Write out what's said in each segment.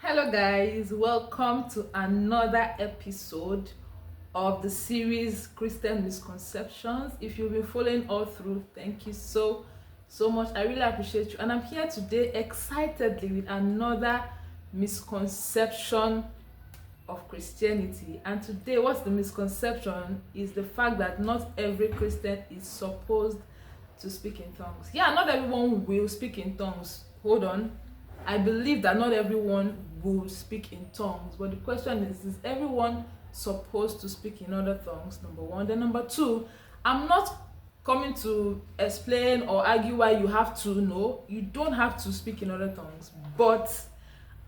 Hello guys, welcome to another episode of the series Christian Misconceptions. If you've been following all through, thank you so much. I really appreciate you, and I'm here today excitedly with another misconception of Christianity. And today, what's the misconception is the fact that not every Christian is supposed to speak in tongues. Yeah, not everyone will speak in tongues. Hold on. I believe that not everyone will speak in tongues, but the question is everyone supposed to speak in other tongues? Number one. Then number two, I'm not coming to explain or argue why you have to. No, you don't have to speak in other tongues. But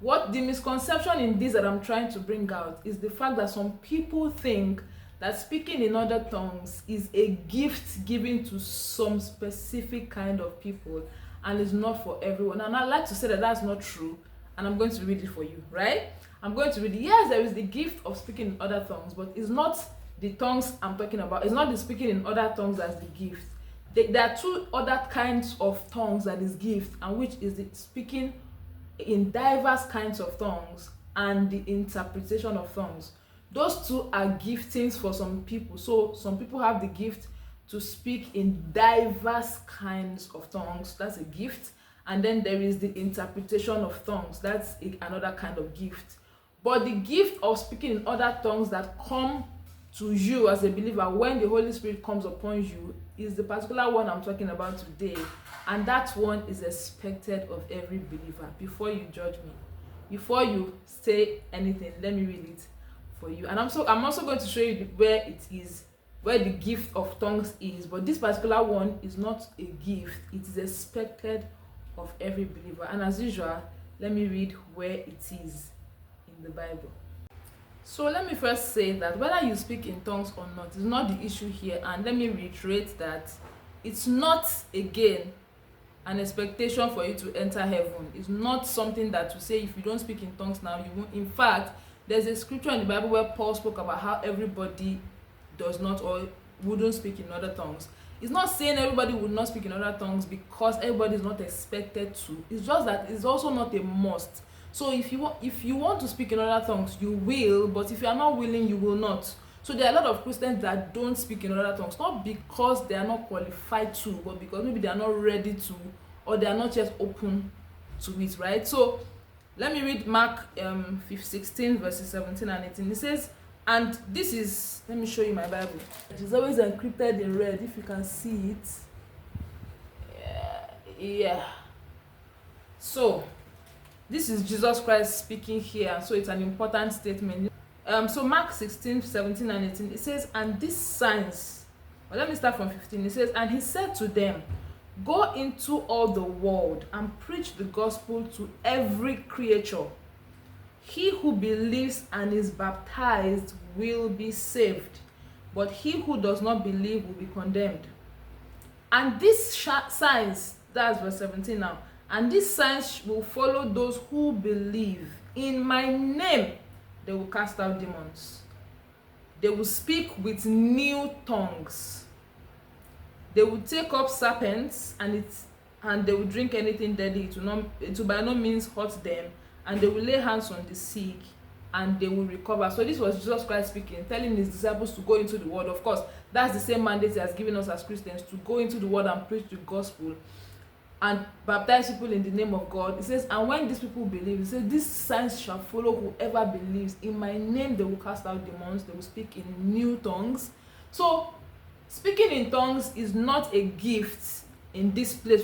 what the misconception in this that I'm trying to bring out is the fact that some people think that speaking in other tongues is a gift given to some specific kind of people and is not for everyone. And I'd like to say that that's not true, and I'm going to read it for you, right? I'm going to read it. Yes, there is the gift of speaking in other tongues, but it's not the tongues I'm talking about. It's not the speaking in other tongues that's the gift. There are two other kinds of tongues that is gift, and which is the speaking in diverse kinds of tongues and the interpretation of tongues. Those two are giftings for some people. So some people have the gift to speak in diverse kinds of tongues. That's a gift. And then there is the interpretation of tongues. That's another kind of gift. But the gift of speaking in other tongues that come to you as a believer when the Holy Spirit comes upon you is the particular one I'm talking about today. And that one is expected of every believer. Before you judge me, before you say anything, let me read it for you. And I'm also going to show you where it is, where the gift of tongues is. But this particular one is not a gift. It is expected of every believer. And as usual, let me read where it is in the Bible. So let me first say that whether you speak in tongues or not is not the issue here. And let me reiterate that it's not, again, an expectation for you to enter heaven. It's not something that to say if you don't speak in tongues now, you won't. In fact, there's a scripture in the Bible where Paul spoke about how everybody does not or wouldn't speak in other tongues. It's not saying everybody would not speak in other tongues because everybody is not expected to. It's just that it's also not a must. So if you want to speak in other tongues, you will, but if you are not willing, you will not. So there are a lot of Christians that don't speak in other tongues, not because they are not qualified to, but because maybe they are not ready to, or they are not yet open to it, right? So let me read Mark 16 verses 17 and 18. It says, and this is, let me show you my Bible. It is always encrypted in red, if you can see it. Yeah. So this is Jesus Christ speaking here, so it's an important statement. So Mark 16, 17 and 18, it says, and these signs, well, let me start from 15. It says, and he said to them, go into all the world and preach the gospel to every creature. He who believes and is baptized will be saved, but he who does not believe will be condemned. And these signs, that's verse 17 now, and these signs will follow those who believe. In my name they will cast out demons. They will speak with new tongues. They will take up serpents, and they will drink anything deadly. It will by no means hurt them. And they will lay hands on the sick, and they will recover. So this was Jesus Christ speaking, telling his disciples to go into the world. Of course, that's the same mandate he has given us as Christians, to go into the world and preach the gospel and baptize people in the name of God. It says, and when these people believe, it says, these signs shall follow whoever believes. In my name they will cast out demons. They will speak in new tongues. So speaking in tongues is not a gift in this place,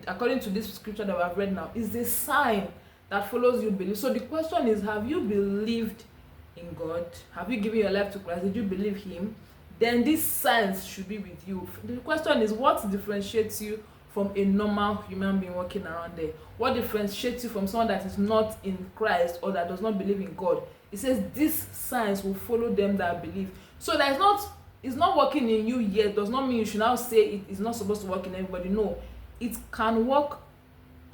according to this scripture that we have read now. It's a sign that follows you believe. So the question is, have you believed in God? Have you given your life to Christ? Did you believe him? Then these signs should be with you. The question is, what differentiates you from a normal human being walking around there? What differentiates you from someone that is not in Christ or that does not believe in God? It says these signs will follow them that believe. So that it's not working in you yet does not mean you should now say it is not supposed to work in everybody. No, it can work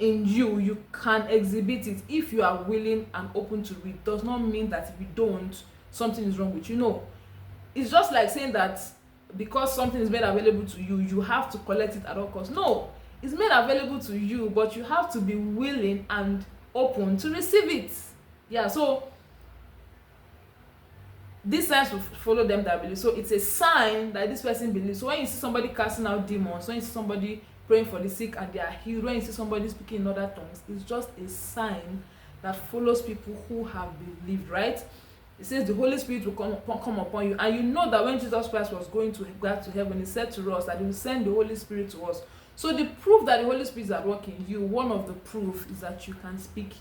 in you. You can exhibit it if you are willing and open to it. Does not mean that if you don't, something is wrong with you. No, it's just like saying that because something is made available to you, you have to collect it at all costs. No, it's made available to you, but you have to be willing and open to receive it. Yeah, so these signs will follow them that believe. So it's a sign that this person believes. So when you see somebody casting out demons, when you see somebody praying for the sick and they are healed, when you see somebody speaking in other tongues, it's just a sign that follows people who have believed, right? It says the Holy Spirit will come upon you. And you know that when Jesus Christ was going to back to heaven, he said to us that he will send the Holy Spirit to us. So the proof that the Holy Spirit is at work in you, one of the proof is that you can speak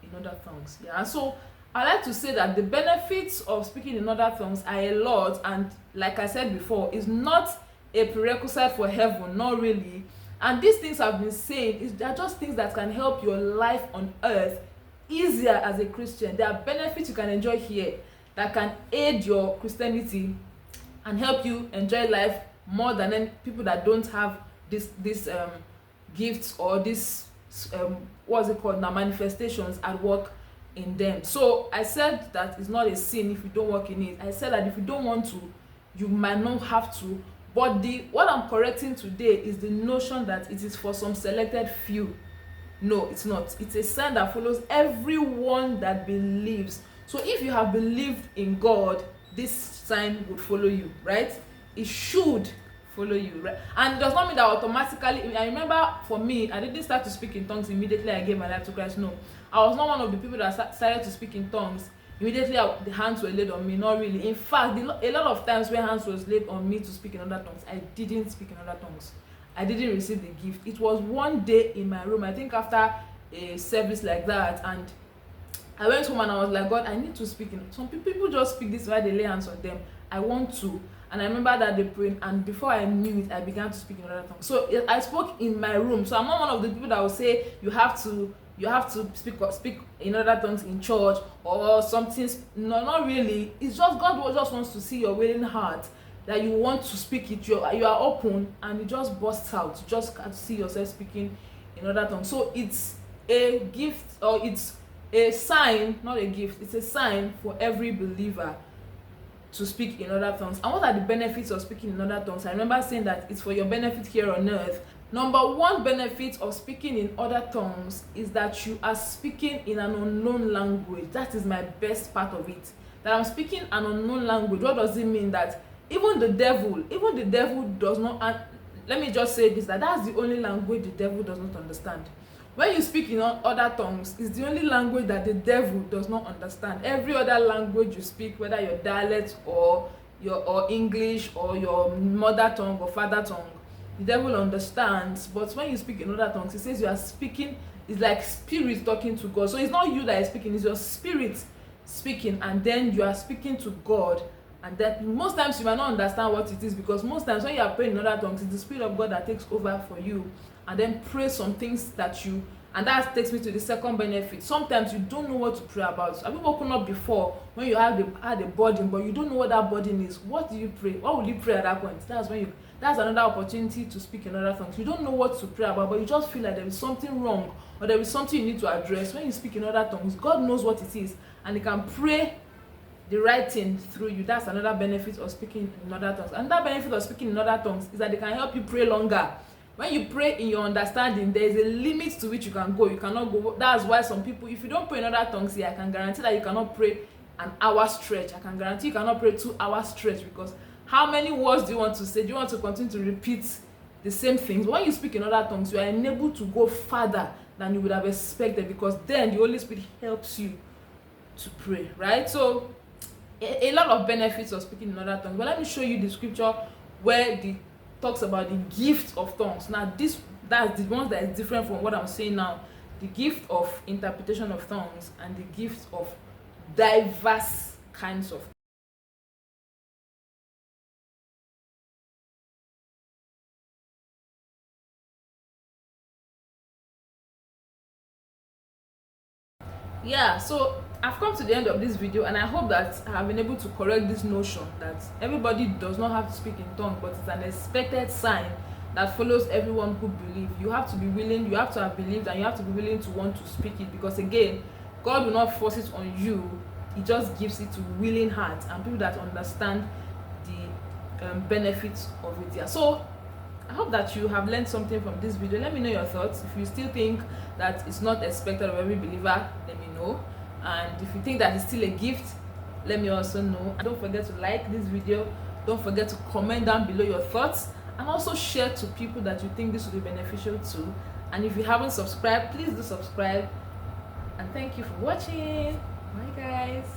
in other tongues. Yeah. And so I like to say that the benefits of speaking in other tongues are a lot, and like I said before, is not a prerequisite for heaven, not really. And these things I've been saying they're just things that can help your life on earth easier as a Christian. There are benefits you can enjoy here that can aid your Christianity and help you enjoy life more than people that don't have this gifts or this what's it called now, manifestations at work in them. So I said that it's not a sin if you don't work in it. I said that if you don't want to, you might not have to. But what I'm correcting today is the notion that it is for some selected few. No, it's not. It's a sign that follows everyone that believes. So if you have believed in God, this sign would follow you, right? It should follow you, right? And it does not mean that automatically. I remember for me, I didn't start to speak in tongues immediately I gave my life to Christ. No, I was not one of the people that started to speak in tongues immediately the hands were laid on me. Not really. In fact, a lot of times when hands was laid on me to speak in other tongues, I didn't speak in other tongues. I didn't receive the gift. It was one day in my room, I think after a service like that, and I went home and I was like, God, I need to speak in. Some people just speak this while they lay hands on them. I want to. And I remember that they prayed, and before I knew it, I began to speak in other tongues. So I spoke in my room. So I'm not one of the people that will say you have to speak in other tongues in church or something. No, not really. It's just God just wants to see your willing heart, that you want to speak it. You are open, and it just bursts out. You just can't see yourself speaking in other tongues. So it's a gift, or it's a sign, not a gift. It's a sign for every believer to speak in other tongues. And what are the benefits of speaking in other tongues? I remember saying that it's for your benefit here on earth. Number one benefit of speaking in other tongues is that you are speaking in an unknown language. That is my best part of it. That I'm speaking an unknown language. What does it mean? That even the devil does not, and let me just say this, that's the only language the devil does not understand. When you speak in other tongues, it's the only language that the devil does not understand. Every other language you speak, whether your dialect or English or your mother tongue or father tongue, the devil understands. But when you speak in other tongues, it says you are speaking, it's like spirit talking to God. So it's not you that is speaking, it's your spirit speaking, and then you are speaking to God. And that most times you might not understand what it is, because most times when you are praying in other tongues, it's the Spirit of God that takes over for you and then pray some things and that takes me to the second benefit. Sometimes you don't know what to pray about. Have you woken up before when you had a burden, but you don't know what that burden is? What do you pray? What will you pray at that point? That's another opportunity to speak in other tongues. You don't know what to pray about, but you just feel like there is something wrong or there is something you need to address. When you speak in other tongues, God knows what it is, and He can pray the right thing through you. That's another benefit of speaking in other tongues. Another benefit of speaking in other tongues is that they can help you pray longer. When you pray in your understanding, there is a limit to which you can go. You cannot go. That's why some people, if you don't pray in other tongues here, I can guarantee that you cannot pray an hour stretch. I can guarantee you cannot pray 2 hours stretch, because how many words do you want to say? Do you want to continue to repeat the same things? When you speak in other tongues, you are enabled to go further than you would have expected, because then the Holy Spirit helps you to pray, right? So a lot of benefits of speaking in other tongues. But let me show you the scripture where it talks about the gift of tongues. Now that's the one that is different from what I'm saying now. The gift of interpretation of tongues and the gift of diverse kinds of. Yeah, so I've come to the end of this video, and I hope that I have been able to correct this notion that everybody does not have to speak in tongues, but it's an expected sign that follows everyone who believes. You have to be willing, you have to have believed, and you have to be willing to want to speak it, because again, God will not force it on you. He just gives it to willing hearts and people that understand the benefits of it. Yeah, so I hope that you have learned something from this video. Let me know your thoughts. If you still think that it's not expected of every believer, let me know. And if you think that it's still a gift, let me also know. And don't forget to like this video, don't forget to comment down below your thoughts, and also share to people that you think this will be beneficial to. And if you haven't subscribed, please do subscribe. And thank you for watching. Bye guys.